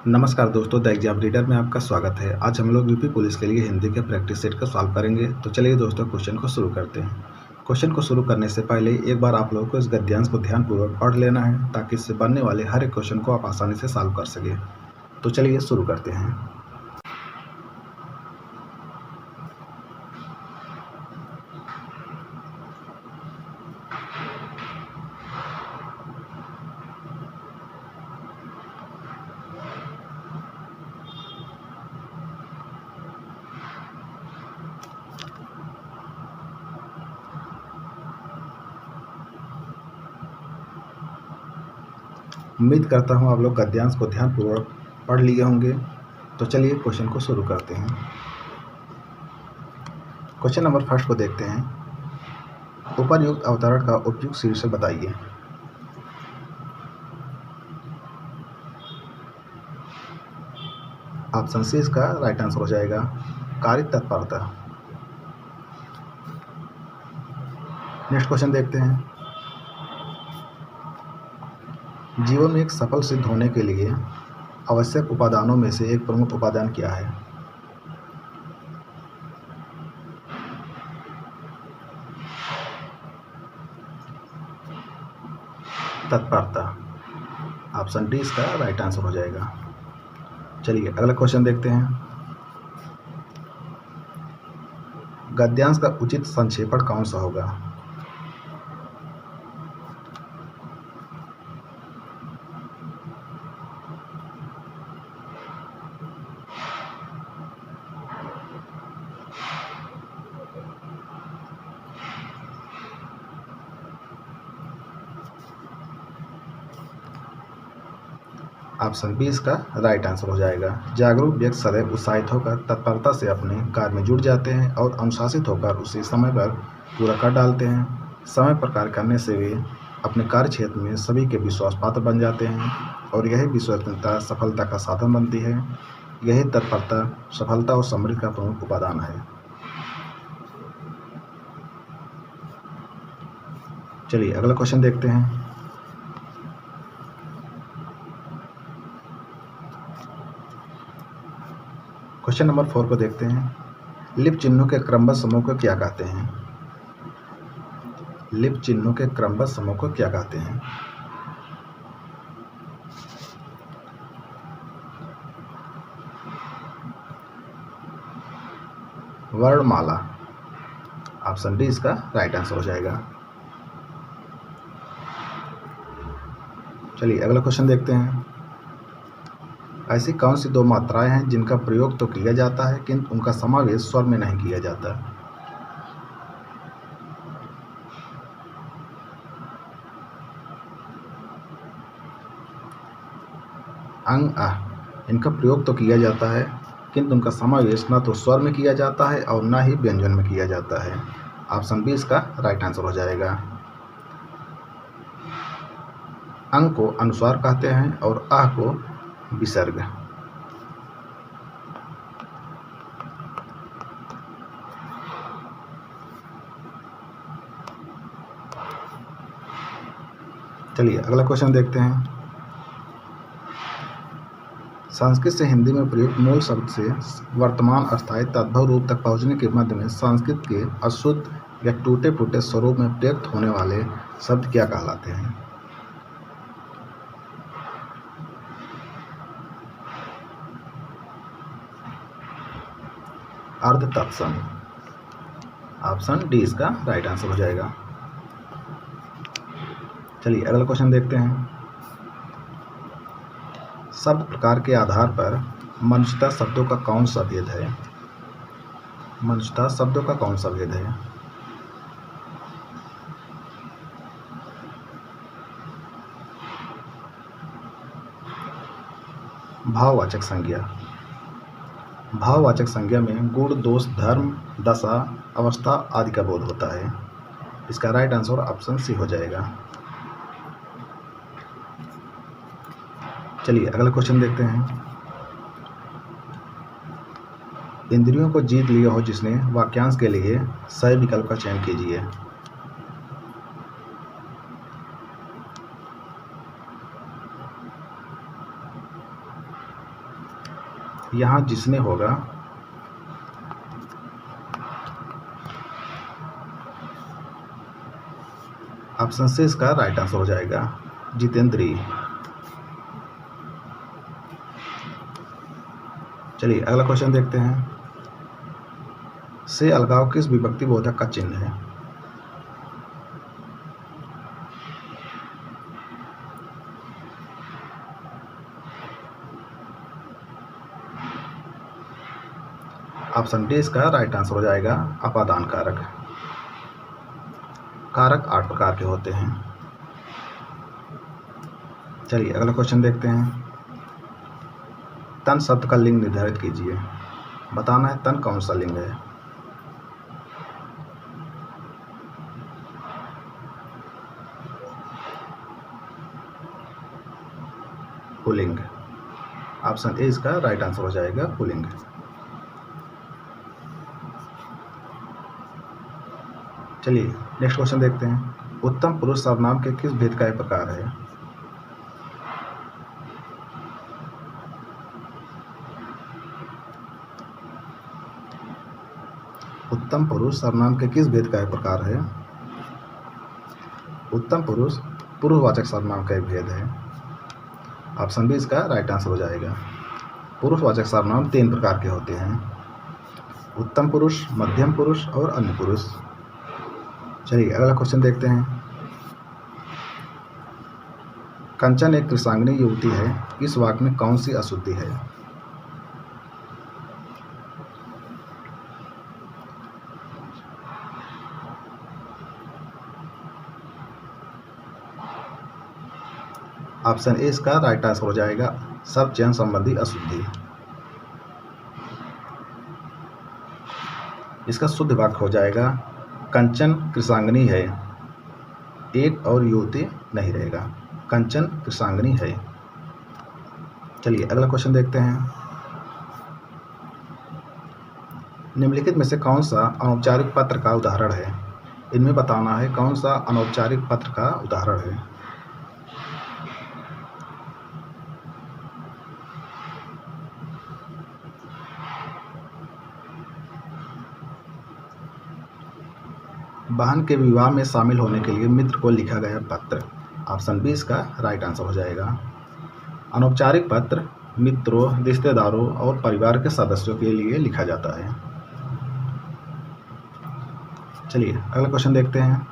नमस्कार दोस्तों, the exam reader में आपका स्वागत है। आज हम लोग यूपी पुलिस के लिए हिंदी के प्रैक्टिस सेट को सॉल्व करेंगे। तो चलिए दोस्तों, क्वेश्चन को शुरू करते हैं। क्वेश्चन को शुरू करने से पहले एक बार आप लोगों को इस गद्यांश को ध्यानपूर्वक पढ़ लेना है, ताकि इससे बनने वाले हर एक क्वेश्चन को आप आसानी से सॉल्व कर सकें। तो चलिए शुरू करते हैं। उम्मीद करता हूँ आप लोग गद्यांश को ध्यानपूर्वक पढ़ लिए होंगे। तो चलिए क्वेश्चन को शुरू करते हैं। क्वेश्चन नंबर फर्स्ट को देखते हैं। उपर्युक्त अवतरण का उपयुक्त शीर्षक बताइए। ऑप्शन सी इसका राइट आंसर हो जाएगा, कार्य तत्परता। नेक्स्ट क्वेश्चन देखते हैं। जीवन में एक सफल सिद्ध होने के लिए आवश्यक उपादानों में से एक प्रमुख उपादान क्या है? तत्परता। ऑप्शन डी इसका राइट आंसर हो जाएगा। चलिए अगला क्वेश्चन देखते हैं। गद्यांश का उचित संक्षेपण कौन सा होगा? ऑप्शन बी इसका राइट आंसर हो जाएगा। जागरूक व्यक्ति सदैव उत्साहित होकर तत्परता से अपने कार्य में जुट जाते हैं और अनुशासित होकर उसे समय पर पूरा कर डालते हैं। समय पर कार्य करने से वे अपने कार्य क्षेत्र में सभी के विश्वास पात्र बन जाते हैं और यही विश्वसनीयता सफलता का साधन बनती है। यही तत्परता सफलता और समृद्धि का प्रमुख उपादान है। चलिए अगला क्वेश्चन देखते हैं। क्वेश्चन नंबर 4 को देखते हैं। लिप चिन्हों के क्रमबद्ध समूह को क्या कहते हैं? लिप चिन्हों के क्रमबद्ध समूह को क्या कहते हैं? वर्णमाला। ऑप्शन डी इसका राइट आंसर हो जाएगा। चलिए अगला क्वेश्चन देखते हैं। ऐसी कौन सी दो मात्राएं हैं जिनका प्रयोग तो किया जाता है किंतु उनका समावेश स्वर में नहीं किया जाता? अंग आह। इनका प्रयोग तो किया जाता है किंतु उनका समावेश न तो स्वर में किया जाता है और न ही व्यंजन में किया जाता है। ऑप्शन बी इसका राइट आंसर हो जाएगा। अंग को अनुस्वार कहते हैं और आह को विसर्ग। चलिए अगला क्वेश्चन देखते हैं। संस्कृत से हिंदी में प्रयुक्त मूल शब्द से वर्तमान अस्थायी तद्भव रूप तक पहुंचने के मध्य में संस्कृत के अशुद्ध या टूटे फूटे स्वरूप में प्रयुक्त होने वाले शब्द क्या कहलाते हैं? अर्ध तत्सम। ऑप्शन डी इसका राइट आंसर हो जाएगा। चलिए अगला क्वेश्चन देखते हैं। शब्द प्रकार के आधार पर मनुष्यता शब्दों का कौन सा भेद है? मनुष्यता शब्दों का कौन सा भेद है? भाववाचक संज्ञा। भाववाचक संज्ञा में गुण, दोष, धर्म, दशा, अवस्था आदि का बोध होता है। इसका राइट आंसर ऑप्शन सी हो जाएगा। चलिए अगला क्वेश्चन देखते हैं। इंद्रियों को जीत लिया हो जिसने, वाक्यांश के लिए सही विकल्प का चयन कीजिए। यहाँ जिसने होगा ऑप्शन से इसका राइट आंसर हो जाएगा जितेंद्री। चलिए अगला क्वेश्चन देखते हैं। से अलगाव किस विभक्ति बोधक का चिन्ह है? ऑप्शन डी इसका राइट आंसर हो जाएगा अपादान कारक। कारक 8 प्रकार के होते हैं। चलिए अगला क्वेश्चन देखते हैं। तन शब्द का लिंग निर्धारित कीजिए। बताना है तन कौन सा लिंग है। पुल्लिंग। ऑप्शन ए इसका राइट आंसर हो जाएगा पुल्लिंग। चलिए नेक्स्ट क्वेश्चन देखते हैं। उत्तम पुरुष सर्वनाम के किस भेद का एक प्रकार है? उत्तम पुरुष सर्वनाम के किस भेद का एक प्रकार है? उत्तम पुरुष पुरुषवाचक सर्वनाम का एक भेद है। ऑप्शन बी इसका राइट आंसर हो जाएगा। पुरुषवाचक सर्वनाम 3 प्रकार के होते हैं। उत्तम पुरुष, मध्यम पुरुष और अन्य पुरुष। चलिए अगला क्वेश्चन देखते हैं। कंचन एक कृषांगनी युवती है। इस वाक्य में कौन सी अशुद्धि है? ऑप्शन ए इसका राइट आंसर हो जाएगा सब चयन संबंधी अशुद्धि। इसका शुद्ध वाक्य हो जाएगा कंचन कृषांगनी है, एक और युवती नहीं रहेगा। कंचन कृषांगनी है। चलिए अगला क्वेश्चन देखते हैं। निम्नलिखित में से कौन सा अनौपचारिक पत्र का उदाहरण है? इनमें बताना है कौन सा अनौपचारिक पत्र का उदाहरण है। बहन के विवाह में शामिल होने के लिए मित्र को लिखा गया पत्र। ऑप्शन बी इसका राइट आंसर हो जाएगा। अनौपचारिक पत्र मित्रों, रिश्तेदारों और परिवार के सदस्यों के लिए लिखा जाता है। चलिए अगला क्वेश्चन देखते हैं।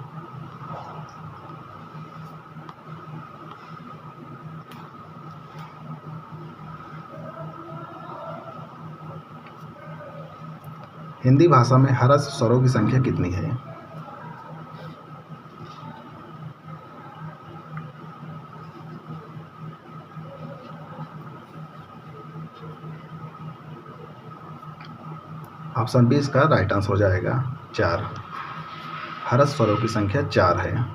हिंदी भाषा में ह्रस्व स्वरों की संख्या कितनी है? ऑप्शन बी इसका राइट आंसर हो जाएगा 4। ह्रस्व स्वरों की संख्या 4 है।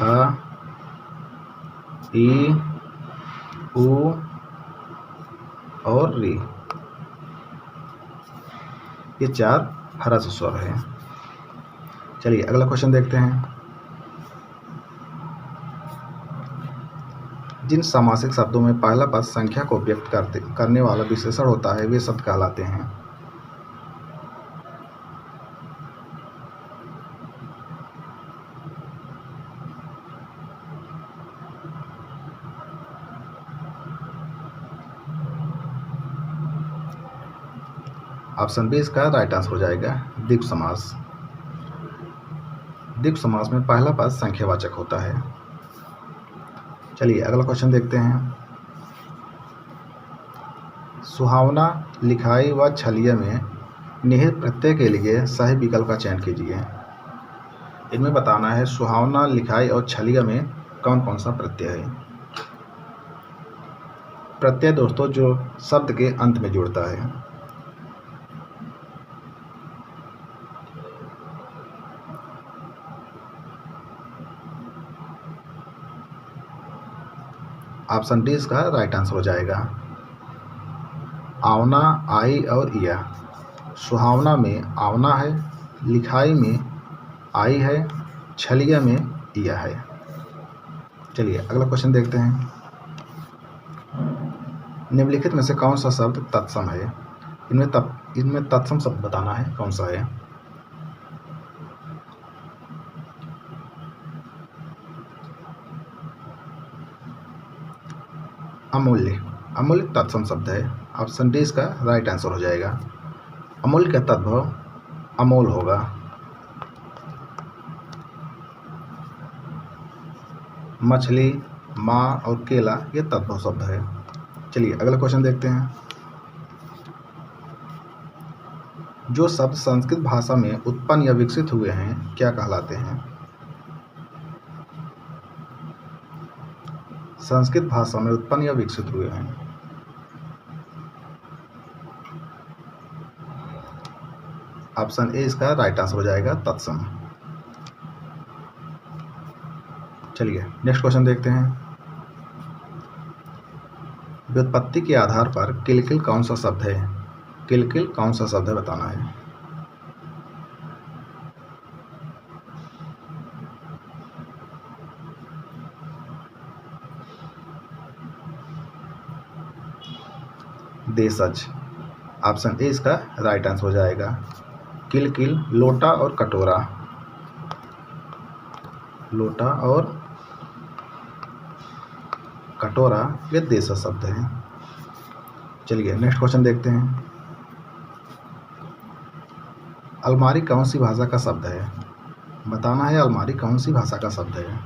अ, ई, उ और री, ये 4 ह्रस्व स्वर है। चलिए अगला क्वेश्चन देखते हैं। जिन सामासिक शब्दों में पहला पद संख्या को व्यक्त करने वाला विशेषण होता है वे शब्द कहलाते हैं। ऑप्शन बी इसका राइट आंसर हो जाएगा द्विपद समास। द्विपद समास में पहला पद संख्यावाचक होता है। चलिए अगला क्वेश्चन देखते हैं। सुहावना, लिखाई व छलिया में निहित प्रत्यय के लिए सही विकल्प का चयन कीजिए। इनमें बताना है सुहावना, लिखाई और छलिया में कौन कौन सा प्रत्यय है। प्रत्यय दोस्तों जो शब्द के अंत में जुड़ता है। ऑप्शन डी इसका राइट आंसर हो जाएगा। आवना, आई और इया। सुहावना में आवना है, लिखाई में आई है, छलिया में इया है। चलिए अगला क्वेश्चन देखते हैं। निम्नलिखित में से कौन सा शब्द तत्सम है? इनमें तत्सम शब्द बताना है कौन सा है। अमूल्य। अमूल्य तत्सम शब्द है। ऑप्शन डी इसका राइट आंसर हो जाएगा। अमूल्य का तद्भव अमोल होगा। मछली, माँ और केला ये तद्भव शब्द है। चलिए अगला क्वेश्चन देखते हैं। जो शब्द संस्कृत भाषा में उत्पन्न या विकसित हुए हैं क्या कहलाते हैं? संस्कृत भाषा में उत्पन्न या विकसित हुए हैं। ऑप्शन ए इसका राइट आंसर हो जाएगा, तत्सम। चलिए नेक्स्ट क्वेश्चन देखते हैं। व्युत्पत्ति के आधार पर किलकिल कौन सा शब्द है? किलकिल कौन सा शब्द है बताना है। देशज। ऑप्शन ए इसका राइट आंसर हो जाएगा। किलकिल लोटा और कटोरा, लोटा और कटोरा ये देशज शब्द हैं। चलिए नेक्स्ट क्वेश्चन देखते हैं। अलमारी कौन सी भाषा का शब्द है? बताना है अलमारी कौन सी भाषा का शब्द है।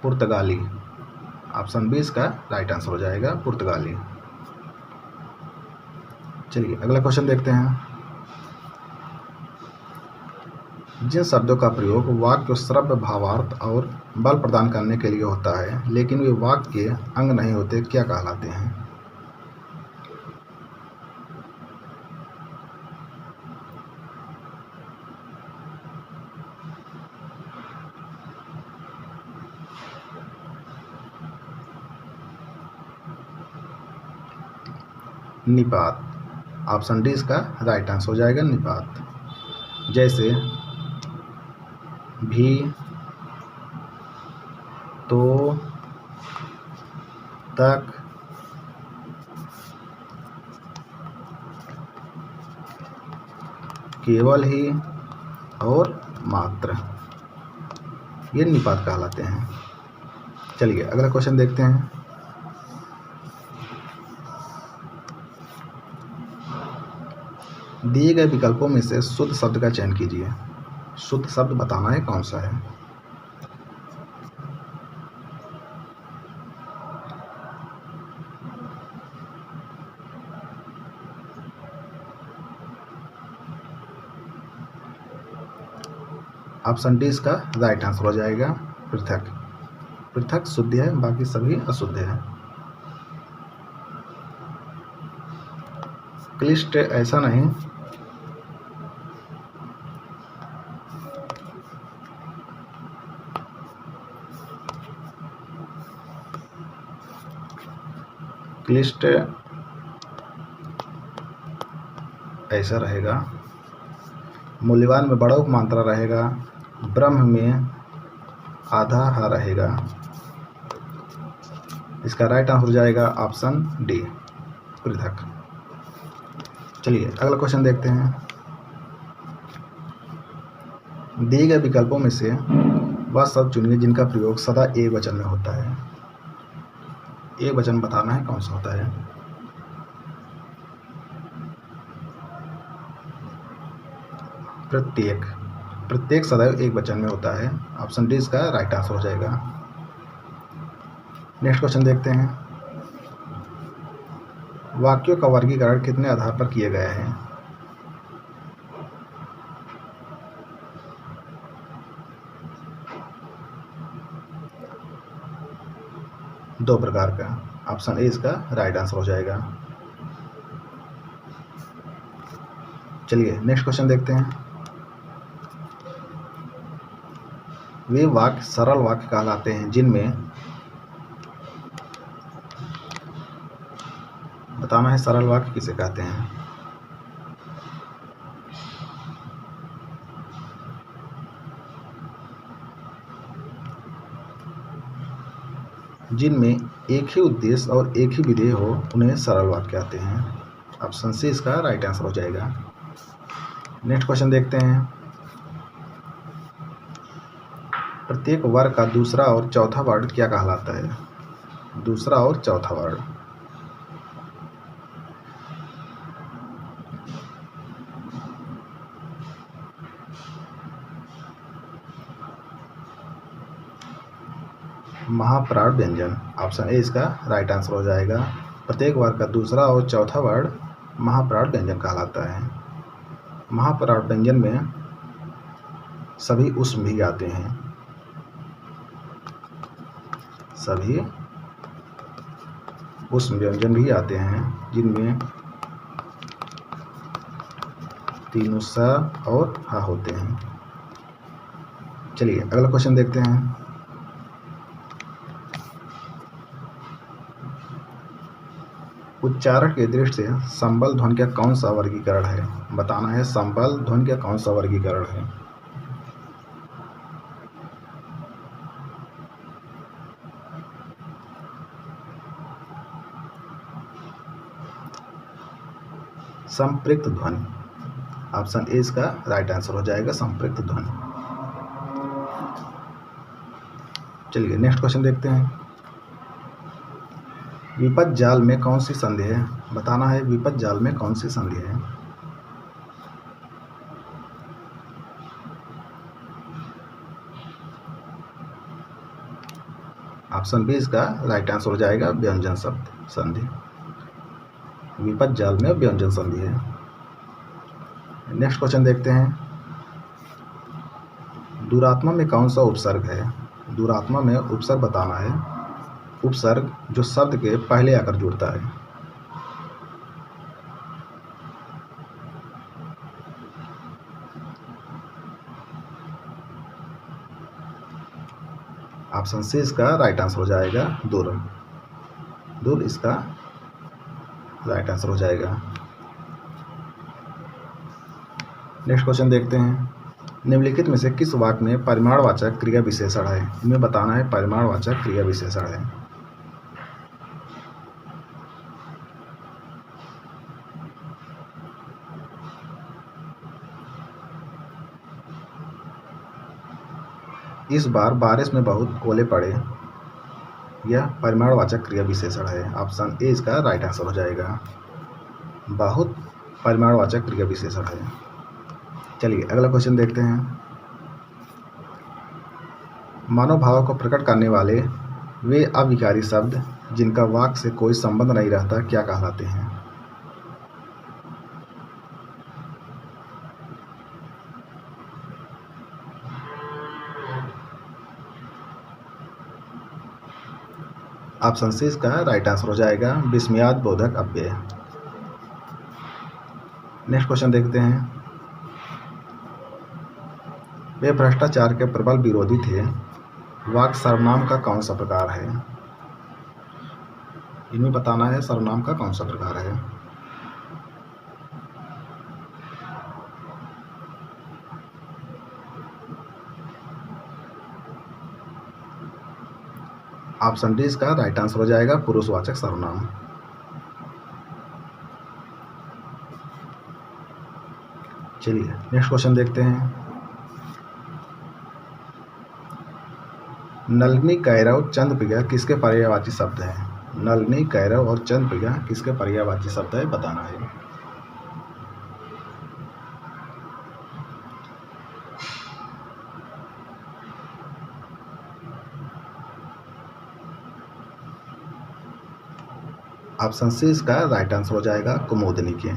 पुर्तगाली। ऑप्शन बी इसका राइट आंसर हो जाएगा, पुर्तगाली। चलिए अगला क्वेश्चन देखते हैं। जिन शब्दों का प्रयोग वाक्य को श्रव्य भावार्थ और बल प्रदान करने के लिए होता है लेकिन वे वाक्य के अंग नहीं होते क्या कहलाते हैं? निपात। ऑप्शन डी इसका राइट आंसर हो जाएगा, निपात। जैसे भी, तो, तक, केवल ही और मात्र ये निपात कहलाते हैं। चलिए अगला क्वेश्चन देखते हैं। दिए गए विकल्पों में से शुद्ध शब्द का चयन कीजिए। शुद्ध शब्द बताना है कौन सा है। ऑप्शन डी इसका राइट आंसर हो जाएगा, पृथक। पृथक शुद्ध है, बाकी सभी अशुद्ध है। क्लिष्ट ऐसा नहीं, क्लिष्ट ऐसा रहेगा। मूल्यवान में बड़ा उपमात्रा रहेगा। ब्रह्म में आधा हा रहेगा। इसका राइट आंसर हो जाएगा ऑप्शन डी, पृथक। चलिए अगला क्वेश्चन देखते हैं। दिए गए विकल्पों में से वह शब्द चुनिए जिनका प्रयोग सदा एक वचन में होता है। एक वचन बताना है कौन सा होता है। प्रत्येक। प्रत्येक सदैव एक वचन में होता है। ऑप्शन डी इसका राइट आंसर हो जाएगा। नेक्स्ट क्वेश्चन देखते हैं। वाक्यों का वर्गीकरण कितने आधार पर किए गए हैं? दो प्रकार का। ऑप्शन ए इसका राइट आंसर हो जाएगा। चलिए नेक्स्ट क्वेश्चन देखते हैं। वे वाक्य सरल वाक्य कहलाते हैं जिनमें, बताना है सरल वाक्य किसे कहते हैं। जिनमें एक ही उद्देश्य और एक ही विधेय हो उन्हें सरल वाक्य कहते हैं। ऑप्शन सी इसका राइट आंसर हो जाएगा। नेक्स्ट क्वेश्चन देखते हैं। प्रत्येक वर्ग का दूसरा और चौथा वर्ड क्या कहलाता है? दूसरा और चौथा वर्ड। महाप्राण व्यंजन। ऑप्शन ए इसका राइट आंसर हो जाएगा। प्रत्येक वर्ग का दूसरा और चौथा वर्ड महाप्राण व्यंजन कहलाता है। महाप्राण व्यंजन में सभी ऊष्म भी आते हैं। सभी ऊष्म व्यंजन भी आते हैं जिनमें तीनों स और हा होते हैं। चलिए अगला क्वेश्चन देखते हैं। उच्चारण की दृष्टि से संबल ध्वनि का कौन सा वर्गीकरण है? बताना है संबल ध्वनि का कौन सा वर्गीकरण है। संपृक्त ध्वनि। ऑप्शन ए इसका राइट आंसर हो जाएगा, संपृक्त ध्वनि। चलिए नेक्स्ट क्वेश्चन देखते हैं। विपद जाल में कौन सी संधि है? बताना है विपद जाल में कौन सी संधि है। ऑप्शन बी इसका राइट आंसर हो जाएगा, व्यंजन शब्द संधि। विपद जाल में व्यंजन संधि है। नेक्स्ट क्वेश्चन देखते हैं। दुरात्मा में कौन सा उपसर्ग है? दुरात्मा में उपसर्ग बताना है। उपसर्ग जो शब्द के पहले आकर जुड़ता है। ऑप्शन सी इसका राइट आंसर हो जाएगा, दूर। दूर इसका राइट आंसर हो जाएगा। नेक्स्ट क्वेश्चन देखते हैं। निम्नलिखित में से किस वाक्य में परिमाणवाचक क्रिया विशेषण है? इनमें बताना है परिमाणवाचक क्रिया विशेषण है। इस बार बारिश में बहुत ओले पड़े, यह परिमाणवाचक क्रिया विशेषण है। ऑप्शन ए इसका राइट आंसर हो जाएगा। बहुत परिमाणवाचक क्रिया विशेषण है। चलिए अगला क्वेश्चन देखते हैं। मनोभाव को प्रकट करने वाले वे अविकारी शब्द जिनका वाक्य से कोई संबंध नहीं रहता क्या कहलाते हैं? ऑप्शन सी इसका राइट आंसर हो जाएगा, विस्मयाद बोधक अव्यय। नेक्स्ट क्वेश्चन देखते हैं। वे भ्रष्टाचार के प्रबल विरोधी थे, वाक्य सर्वनाम का कौन सा प्रकार है? इन्हें बताना है सर्वनाम का कौन सा प्रकार है। ऑप्शन डी इसका राइट आंसर हो जाएगा, पुरुषवाचक सर्वनाम। चलिए नेक्स्ट क्वेश्चन देखते हैं। नलिनी, कैरव, चंद्रप्रिया किसके पर्यायवाची शब्द हैं? नलिनी, कैरव और चंद्रप्रिया किसके पर्यायवाची शब्द है बताना है। ऑप्शन सी इसका राइट आंसर हो जाएगा, कुमुदनी के।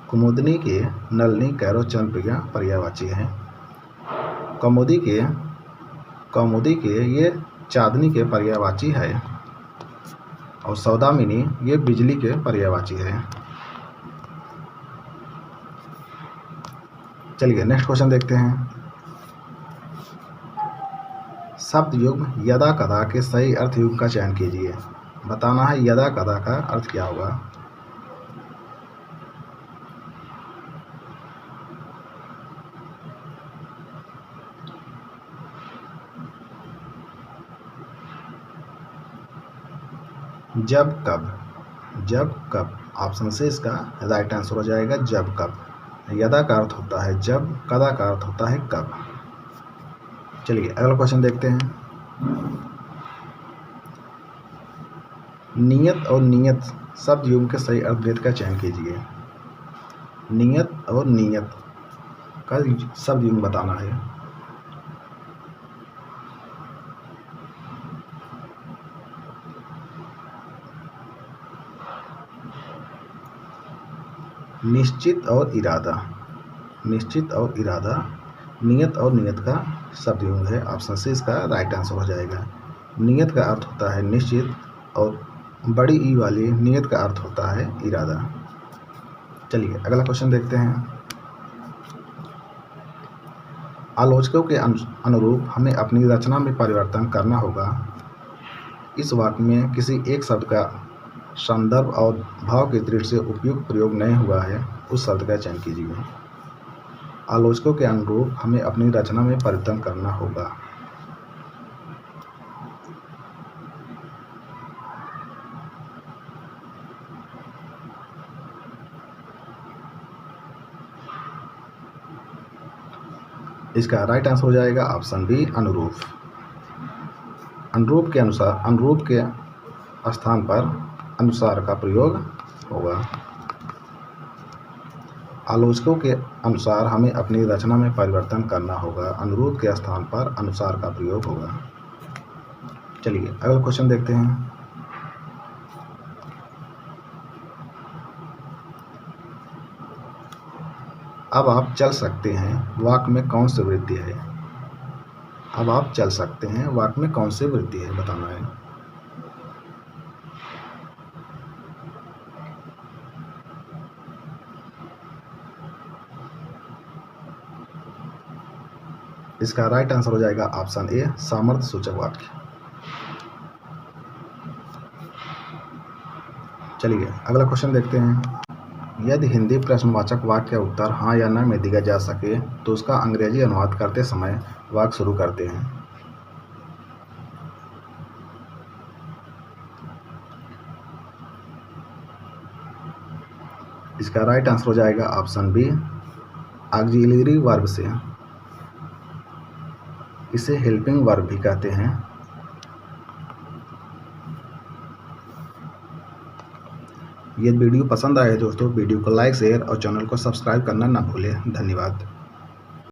कुमुदनी के नलिनी, कैरव, चंद्रप्रिया पर्यायवाची हैं। कौमुदी के ये चांदनी के पर्यायवाची है और सौदामिनी ये बिजली के पर्यायवाची है। चलिए नेक्स्ट क्वेश्चन देखते हैं। शब्द युग्म यदा कदा के सही अर्थ युग्म का चयन कीजिए। बताना है यदा कदा का अर्थ क्या होगा। जब कब, जब कब ऑप्शन से इसका राइट आंसर हो जाएगा जब कब। यदा का अर्थ होता है जब, कदा का अर्थ होता है कब। चलिए अगला क्वेश्चन देखते हैं। नियत और नियत शब्द युग्म के सही अर्थ का चयन कीजिए। नियत और नियत का शब्द युग्म बताना है। निश्चित और इरादा, निश्चित और इरादा नियत और नियत का शब्द युग्म है। ऑप्शन सी इसका राइट आंसर हो जाएगा। नियत का अर्थ होता है निश्चित और बड़ी ई वाली नियत का अर्थ होता है इरादा। चलिए अगला क्वेश्चन देखते हैं। आलोचकों के अनुरूप हमें अपनी रचना में परिवर्तन करना होगा। इस वाक्य में किसी एक शब्द का संदर्भ और भाव की दृष्टि से उपयुक्त प्रयोग नहीं हुआ है, उस शब्द का चयन कीजिए। आलोचकों के अनुरूप हमें अपनी रचना में परिवर्तन करना होगा। इसका राइट आंसर हो जाएगा ऑप्शन बी अनुरूप। अनुरूप के अनुसार, अनुरूप के स्थान पर अनुसार का प्रयोग होगा। आलोचकों के अनुसार हमें अपनी रचना में परिवर्तन करना होगा। अनुरूप के स्थान पर अनुसार का प्रयोग होगा। चलिए अगला क्वेश्चन देखते हैं। अब आप चल सकते हैं वाक्य में कौन सी वृद्धि है। अब आप चल सकते हैं वाक्य में कौन सी वृद्धि है बताना है। इसका राइट आंसर हो जाएगा ऑप्शन ए सामर्थ्य सूचक वाक्य। चलिए अगला क्वेश्चन देखते हैं। यदि हिंदी प्रश्नवाचक वाक्य का उत्तर हाँ या ना में दिया जा सके तो उसका अंग्रेजी अनुवाद करते समय वाक्य शुरू करते हैं। इसका राइट आंसर हो जाएगा ऑप्शन बी ऑक्सिलरी वर्ब से। इसे हेल्पिंग वर्ब भी कहते हैं। ये वीडियो पसंद आए दोस्तों, वीडियो को लाइक शेयर और चैनल को सब्सक्राइब करना ना भूलें। धन्यवाद।